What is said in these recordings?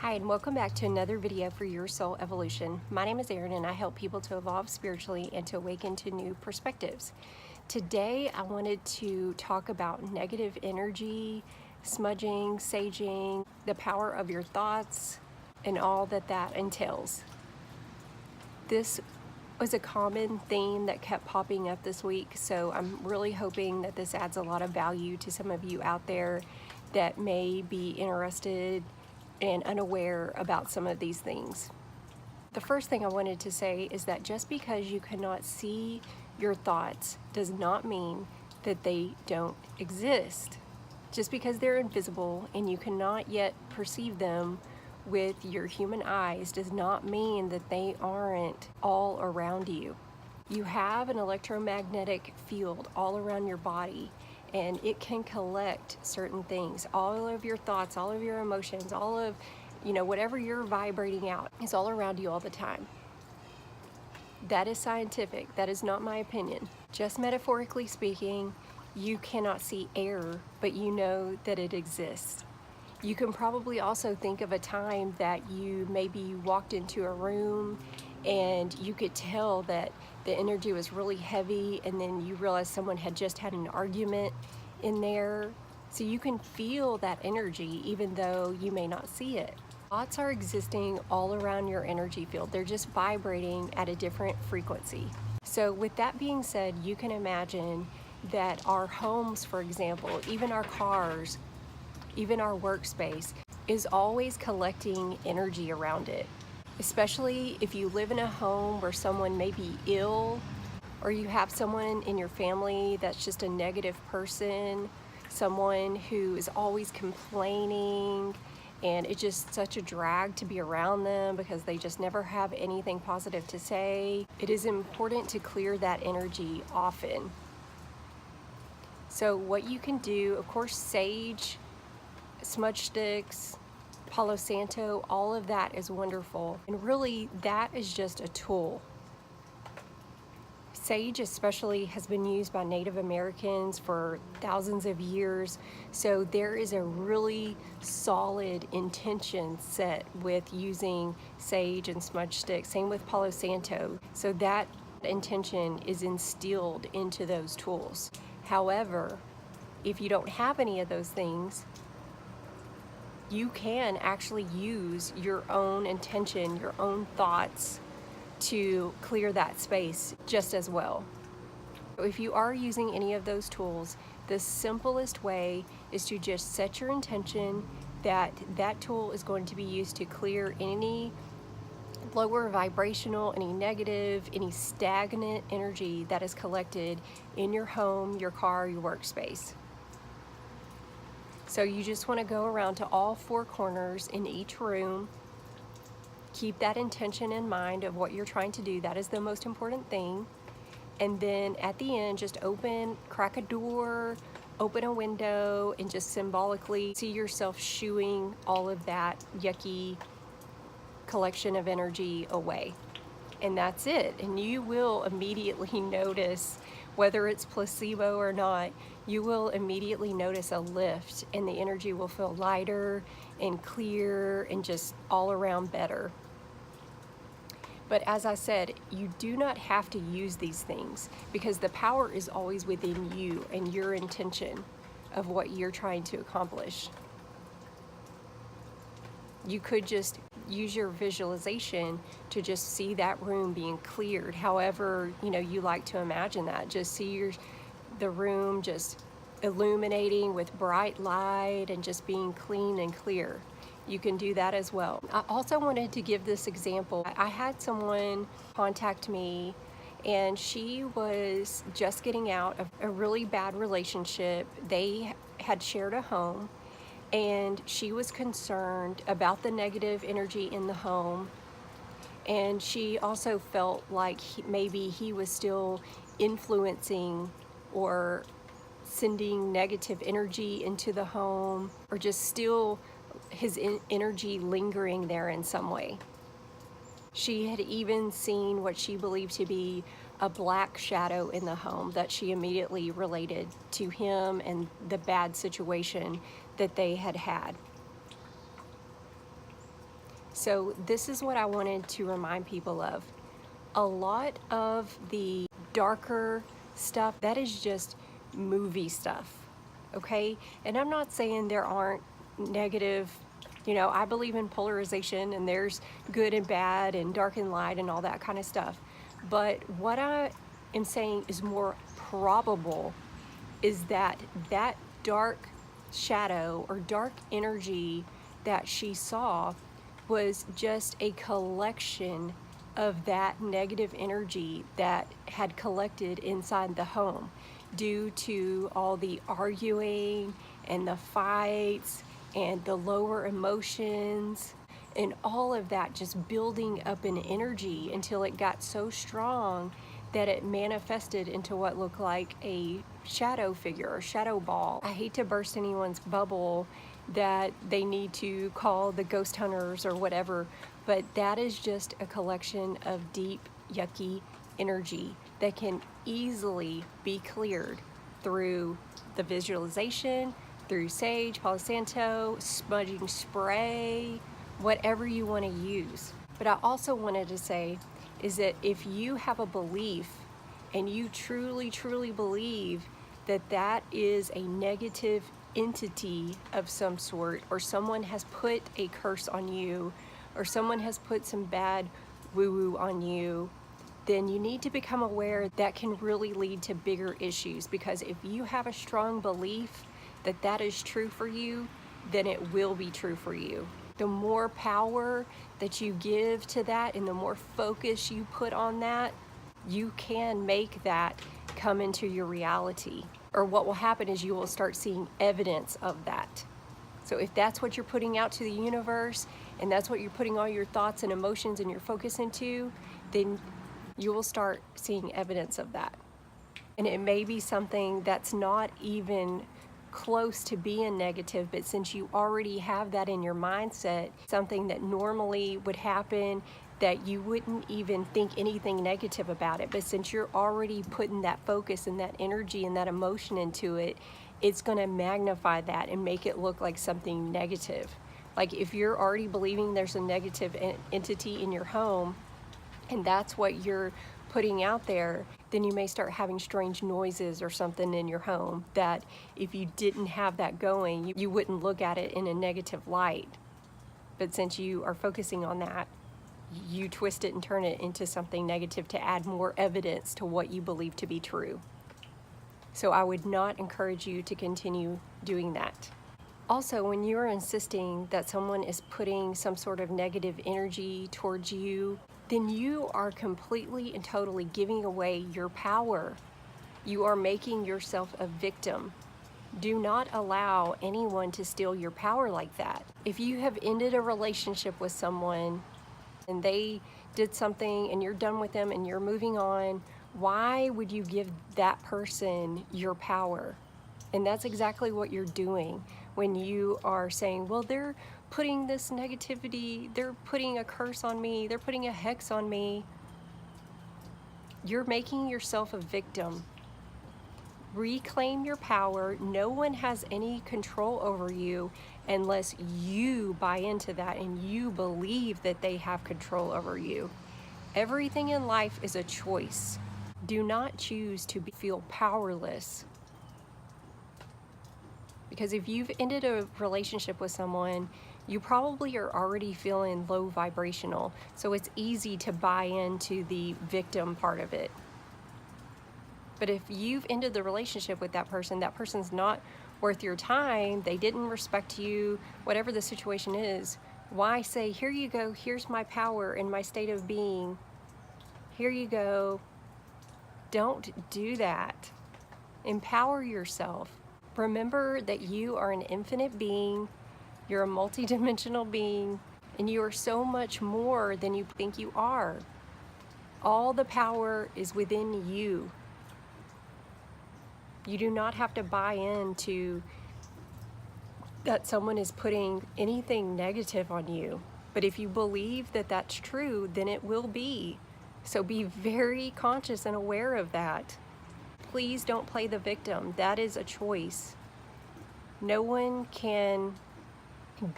Hi, and welcome back to another video for Your Soul Evolution. My name is Erin, and I help people to evolve spiritually and to awaken to new perspectives. Today, I wanted to talk about negative energy, smudging, saging, the power of your thoughts, and all that entails. This was a common theme that kept popping up this week, so I'm really hoping that this adds a lot of value to some of you out there that may be interested and unaware about some of these things. The first thing I wanted to say is that just because you cannot see your thoughts does not mean that they don't exist. Just because they're invisible and you cannot yet perceive them with your human eyes does not mean that they aren't all around you. You have an electromagnetic field all around your body, and it can collect certain things. All of your thoughts, all of your emotions, all of, whatever you're vibrating out is all around you all the time. That is scientific. That is not my opinion. Just metaphorically speaking, you cannot see air, but you know that it exists. You can probably also think of a time that you maybe walked into a room and you could tell that the energy was really heavy, and then you realize someone had just had an argument in there. So you can feel that energy even though you may not see it. Thoughts are existing all around your energy field. They're just vibrating at a different frequency. So with that being said, you can imagine that our homes, for example, even our cars, even our workspace, is always collecting energy around it. Especially if you live in a home where someone may be ill, or you have someone in your family that's just a negative person, someone who is always complaining, and it's just such a drag to be around them because they just never have anything positive to say. It is important to clear that energy often. So what you can do, of course, sage, smudge sticks, Palo Santo, all of that is wonderful. And really, that is just a tool. Sage especially has been used by Native Americans for thousands of years. So there is a really solid intention set with using sage and smudge sticks. Same with Palo Santo. So that intention is instilled into those tools. However, if you don't have any of those things, you can actually use your own intention, your own thoughts to clear that space just as well. If you are using any of those tools, the simplest way is to just set your intention that that tool is going to be used to clear any lower vibrational, any negative, any stagnant energy that is collected in your home, your car, your workspace. So you just want to go around to all four corners in each room. Keep that intention in mind of what you're trying to do. That is the most important thing. And then at the end, just crack a door, open a window, and just symbolically see yourself shooing all of that yucky collection of energy away. And that's it. And you will immediately notice, whether it's placebo or not, you will immediately notice a lift, and the energy will feel lighter and clear and just all around better. But as I said, you do not have to use these things because the power is always within you and your intention of what you're trying to accomplish. You could just use your visualization to just see that room being cleared. However, you like to imagine that. Just see the room just illuminating with bright light and just being clean and clear. You can do that as well. I also wanted to give this example. I had someone contact me, and she was just getting out of a really bad relationship. They had shared a home, and she was concerned about the negative energy in the home. And she also felt like maybe he was still influencing or sending negative energy into the home, or just still his energy lingering there in some way. She had even seen what she believed to be a black shadow in the home that she immediately related to him and the bad situation that they had had. So this is what I wanted to remind people of. A lot of the darker stuff, that is just movie stuff, okay? And I'm not saying there aren't negative, I believe in polarization and there's good and bad and dark and light and all that kind of stuff. But what I am saying is more probable is that that dark shadow or dark energy that she saw was just a collection of that negative energy that had collected inside the home due to all the arguing and the fights and the lower emotions and all of that just building up an energy until it got so strong that it manifested into what looked like a shadow figure or shadow ball. I hate to burst anyone's bubble that they need to call the ghost hunters or whatever, but that is just a collection of deep, yucky energy that can easily be cleared through the visualization, through sage, Palo Santo, smudging spray, whatever you want to use. But I also wanted to say is that if you have a belief and you truly, truly believe that that is a negative entity of some sort, or someone has put a curse on you, or someone has put some bad woo-woo on you, then you need to become aware that can really lead to bigger issues. Because if you have a strong belief that that is true for you, then it will be true for you. The more power that you give to that and the more focus you put on that, you can make that come into your reality. Or what will happen is you will start seeing evidence of that. So if that's what you're putting out to the universe and that's what you're putting all your thoughts and emotions and your focus into, then you will start seeing evidence of that. And it may be something that's not even close to being negative, but since you already have that in your mindset, something that normally would happen that you wouldn't even think anything negative about it, but since you're already putting that focus and that energy and that emotion into it, it's going to magnify that and make it look like something negative. Like if you're already believing there's a negative entity in your home and that's what you're putting out there, then you may start having strange noises or something in your home that if you didn't have that going, you wouldn't look at it in a negative light. But since you are focusing on that, you twist it and turn it into something negative to add more evidence to what you believe to be true. So I would not encourage you to continue doing that. Also, when you're insisting that someone is putting some sort of negative energy towards you, then you are completely and totally giving away your power. You are making yourself a victim. Do not allow anyone to steal your power like that. If you have ended a relationship with someone and they did something and you're done with them and you're moving on, why would you give that person your power? And that's exactly what you're doing when you are saying, well, they're putting this negativity, they're putting a curse on me, they're putting a hex on me. You're making yourself a victim. Reclaim your power. No one has any control over you unless you buy into that and you believe that they have control over you. Everything in life is a choice. Do not choose to feel powerless. Because if you've ended a relationship with someone, you probably are already feeling low vibrational. So it's easy to buy into the victim part of it. But if you've ended the relationship with that person's not worth your time, they didn't respect you, whatever the situation is, why say, here you go, here's my power and my state of being, here you go. Don't do that. Empower yourself. Remember that you are an infinite being, you're a multidimensional being, and you are so much more than you think you are. All the power is within you. You do not have to buy into that someone is putting anything negative on you. But if you believe that that's true, then it will be. So be very conscious and aware of that. Please don't play the victim. That is a choice. No one can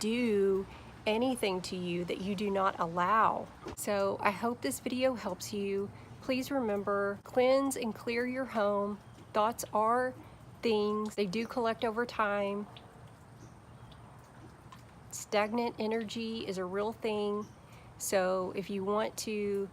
do anything to you that you do not allow. So I hope this video helps you. Please remember, cleanse and clear your home. Thoughts are things, they do collect over time. Stagnant energy is a real thing. So if you want to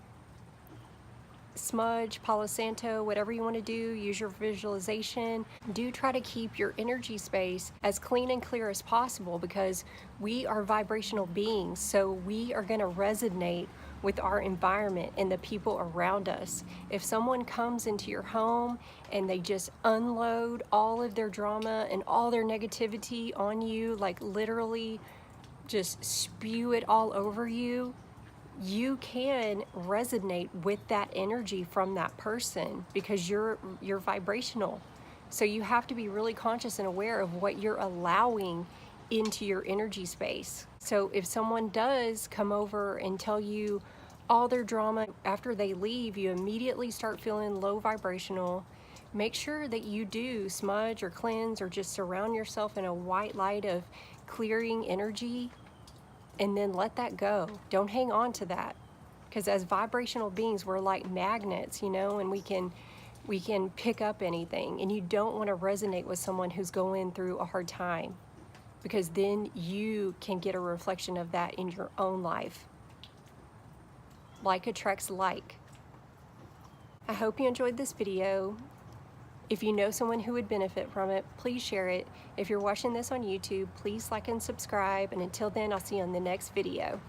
smudge, Palo Santo, whatever you want to do, use your visualization. Do try to keep your energy space as clean and clear as possible, because we are vibrational beings, so we are going to resonate with our environment and the people around us. If someone comes into your home and they just unload all of their drama and all their negativity on you, like literally just spew it all over you, you can resonate with that energy from that person because you're vibrational. So you have to be really conscious and aware of what you're allowing into your energy space. So if someone does come over and tell you all their drama, after they leave, you immediately start feeling low vibrational. Make sure that you do smudge or cleanse or just surround yourself in a white light of clearing energy, and then let that go. Don't hang on to that, because as vibrational beings, we're like magnets, you know, and we can pick up anything. And you don't want to resonate with someone who's going through a hard time, because then you can get a reflection of that in your own life. Like attracts like. I hope you enjoyed this video. If you know someone who would benefit from it, please share it. If you're watching this on YouTube, please like and subscribe. And until then, I'll see you on the next video.